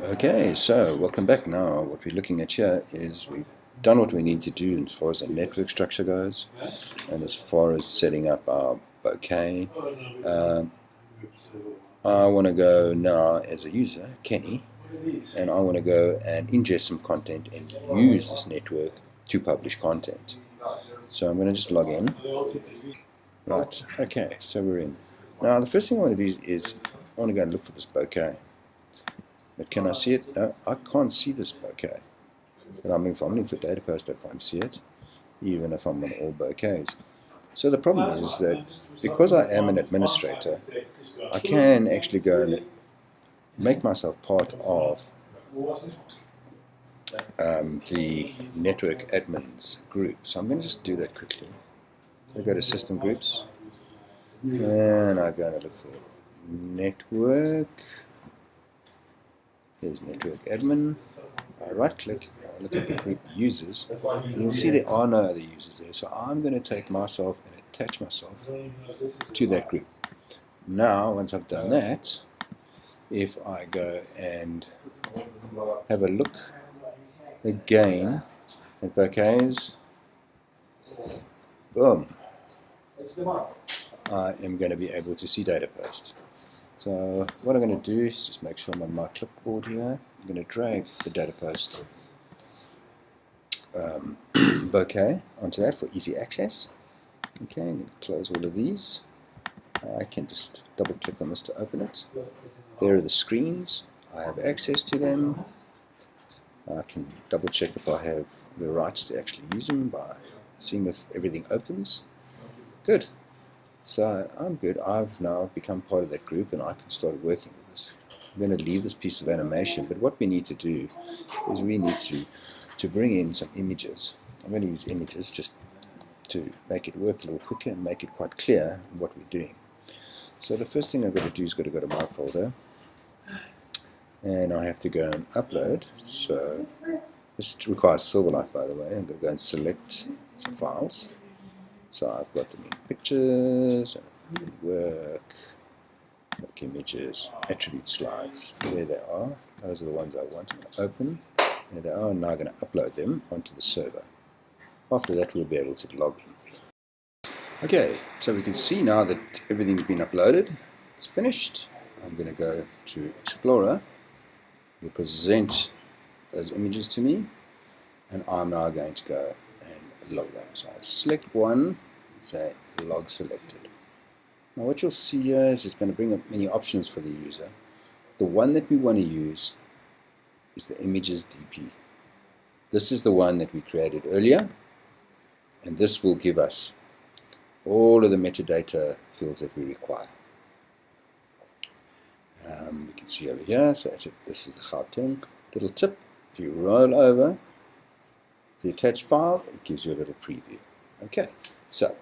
Okay, so welcome back. Now what we're looking at here is we've done what we need to do as far as the network structure goes, and as far as setting up our bouquet. I want to go now as a user, Kenny, and I want to go and ingest some content and use this network to publish content. So I'm going to just log in. Right, okay, so we're in. Now the first thing I want to do is I want to go and look for this bouquet. But can I see it? No, I can't see this bouquet. But I mean, if I'm looking for data post, I can't see it, even if I'm on all bouquets. So the problem is that because I am an administrator, I can actually go and make myself part of the network admins group. So I'm going to just do that quickly. So I go to system groups, and I go and look for network. There's network admin. I right click, I look at the group users, and you'll see there are no other users there. So I'm going to take myself and attach myself to that group. Now, once I've done that, if I go and have a look again at bouquets, boom, I am going to be able to see data post. So what I'm going to do is just make sure I'm on my clipboard here. I'm going to drag the data post bouquet onto that for easy access. Okay, I'm going to close all of these. I can just double click on this to open it. There are the screens. I have access to them. I can double check if I have the rights to actually use them by seeing if everything opens. Good. So I'm good. I've now become part of that group and I can start working with this. I'm going to leave this piece of animation, but what we need to do is we need to bring in some images. I'm going to use images just to make it work a little quicker and make it quite clear what we're doing. So the first thing I've got to do is got to go to my folder, and I have to go and upload. So this requires Silverlight, by the way. I'm going to go and select some files. So I've got them in pictures, and work images, attribute slides. There they are. Those are the ones I want to open. There they are. Now I'm going to upload them onto the server. After that, we'll be able to log in. Okay, so we can see now that everything's been uploaded. It's finished. I'm going to go to Explorer. It will present those images to me, and I'm now going to go and log them. So I'll just select one and say log selected. Now what you'll see here is it's going to bring up many options for the user. The one that we want to use is the images DP. This is the one that we created earlier, and this will give us all of the metadata fields that we require. We can see over here, so this is the Gauteng. Little tip, if you roll over the attached file, it gives you a little preview. Okay, so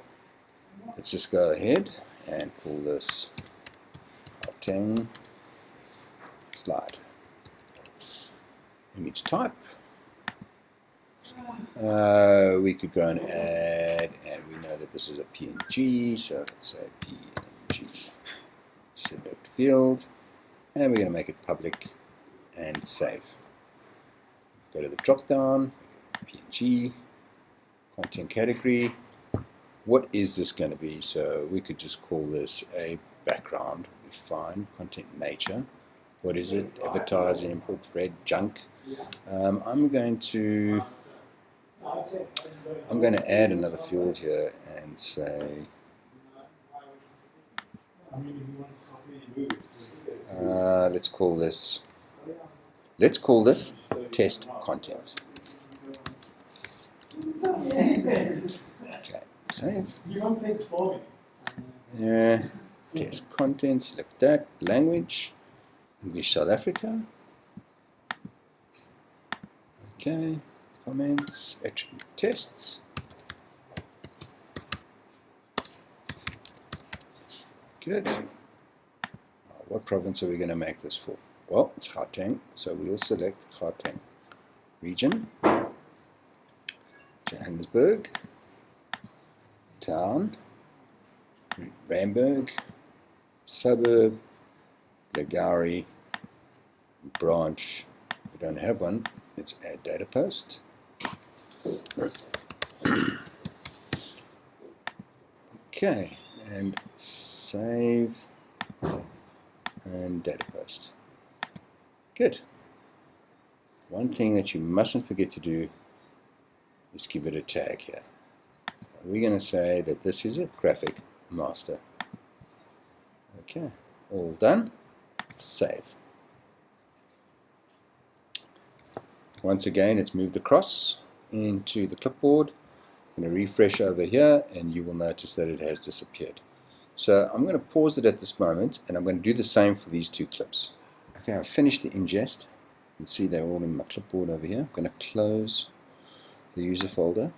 let's just go ahead and call this Gauteng slide. Image type. We could go and add, and we know that this is a PNG, so let's say PNG. Select field, and we're going to make it public and save. Go to the drop down, PNG, content category. What is this going to be? So we could just call this a background. We find content nature. What is it? Advertising, input, red, junk. I'm going to add another field here and say let's call this test content. Okay, save. Test content, select that, language, English South Africa. Okay, comments, attribute tests. Good. What province are we going to make this for? Well, it's Gauteng, so we'll select Gauteng. Region, Johannesburg. Town, Randburg. Suburb, Lagari, branch. We don't have one. Let's add data post. Okay, and save and data post. Good. One thing that you mustn't forget to do is give it a tag here. So we're going to say that this is a graphic master. Okay, all done. Save. Once again, it's moved across into the clipboard. I'm going to refresh over here and you will notice that it has disappeared. So I'm going to pause it at this moment and I'm going to do the same for these two clips. Okay, I've finished the ingest. You can see they're all in my clipboard over here. I'm going to close the user folder.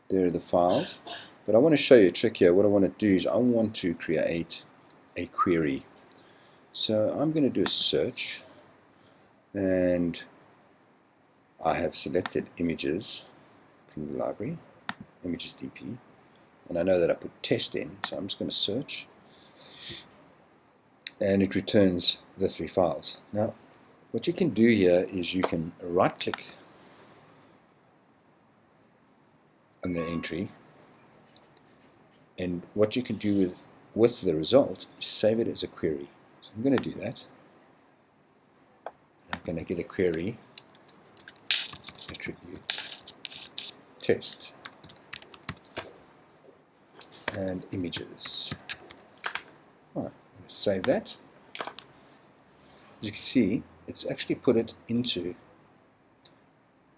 There are the files. But I want to show you a trick here. What I want to do is I want to create a query. So I'm going to do a search and I have selected images from the library, images DP, and I know that I put test in, so I'm just going to search and it returns the 3 files. Now what you can do here is you can right click on the entry, and what you can do with the result is save it as a query. So I'm going to do that. I'm going to get a query attribute test and images. All right, I'm going to save that. As you can see, it's actually put it into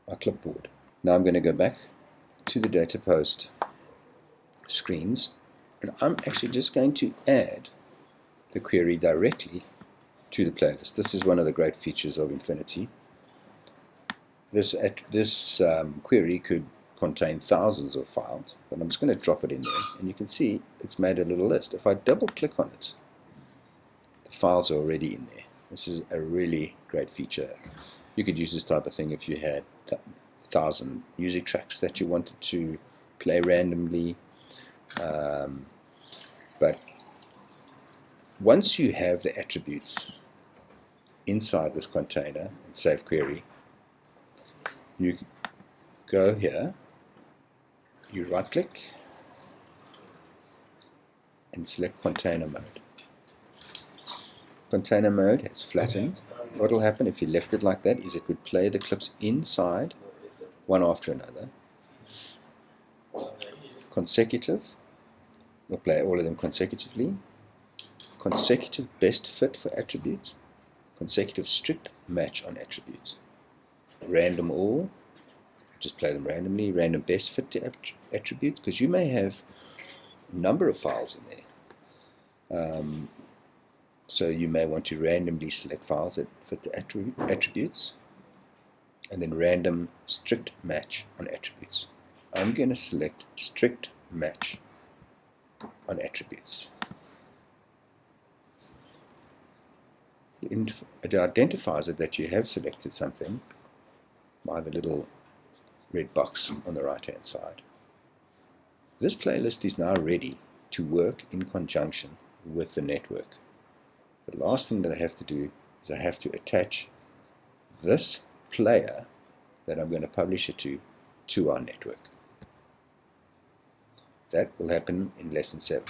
our clipboard. Now I'm going to go back to the data post screens and I'm actually just going to add the query directly to the playlist. This is one of the great features of Infinity. This query could contain thousands of files, but I'm just going to drop it in there and you can see it's made a little list. If I double click on it, the files are already in there. This is a really great feature. You could use this type of thing if you had 1,000 music tracks that you wanted to play randomly. But once you have the attributes inside this container and save query, you go here, you right click and select container mode. Container mode has flattened. What will happen if you left it like that is it would play the clips inside one after another. Consecutive will play all of them consecutively. Consecutive best fit for attributes. Consecutive strict match on attributes. Random all, just play them randomly. Random best fit to attributes, because you may have a number of files in there. So you may want to randomly select files that fit the attributes, and then random strict match on attributes. I'm going to select strict match on attributes. It identifies it that you have selected something by the little red box on the right hand side. This playlist is now ready to work in conjunction with the network. The last thing that I have to do is I have to attach this player that I'm going to publish it to our network. That will happen in lesson 7.